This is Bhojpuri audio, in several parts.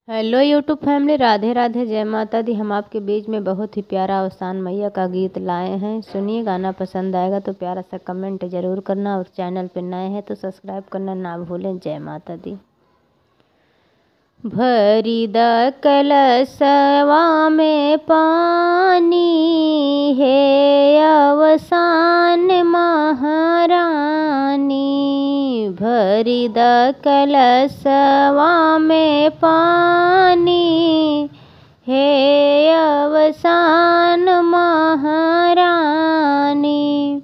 Hello YouTube family, Radhe Radhe, जय माता दी। हम आपके बीच में बहुत ही प्यारा अवसान मैया का गीत लाए हैं। सुनिए, गाना पसंद आएगा तो प्यारा सा कमेंट जरूर करना और चैनल पे नए हैं तो सब्सक्राइब करना ना भूलें। जय माता दी। भरी द कलशवा में पानी है अवसान महारानी। भरी द कलशवा में पानी है अवसान महारानी।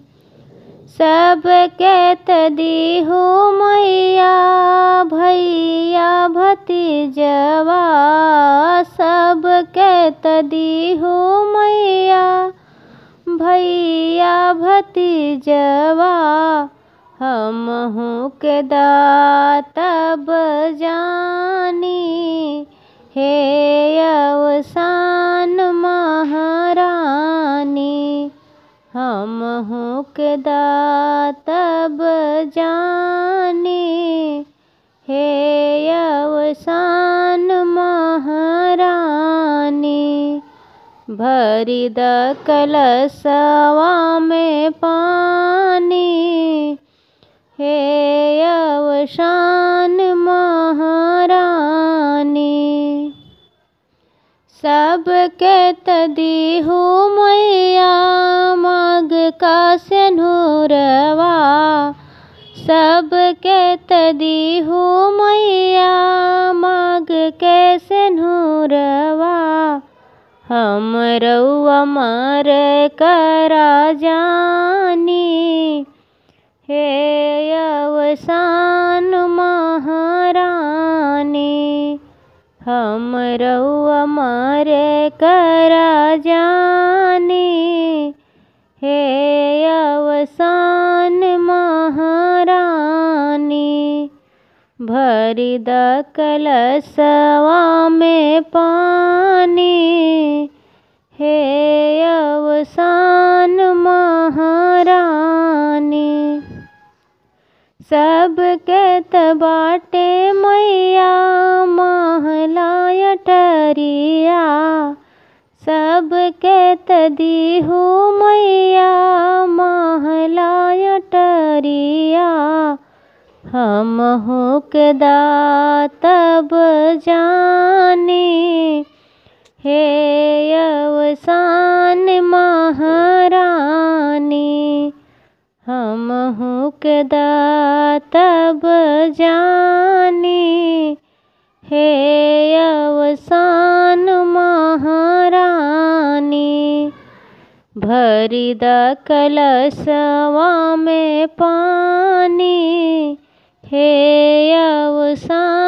सबके तदी हो मैया भैया भतीजवा। सबके तदी हो मैया भैया भतीजवा। हमहू के दातब जानी हे अवसान महारानी। हमहू के दातब जानी हे अवसान महारानी। भरी द कलशवा में पानी हे अवसान महारानी। सबके तदी हो मैया माग का सिंदूरवा। सबके तदी हो मैया माग के सिंदूरवा। हम रउआ मर करा जानी हे अवसान महारानी। हम रउआ मर करा जानी हे अवसान महारानी। भरी द कलशवा में पानी हे अवसान महारानी। सबके तबाटे मैया महला अटरिया। सबके तदी हो मैया महला अटरिया। हमहू के दातब जानी हे अवसान महारानी। हमहू के दातब जानी हे अवसान महारानी। भरी द कलशवा में पानी हे अवसान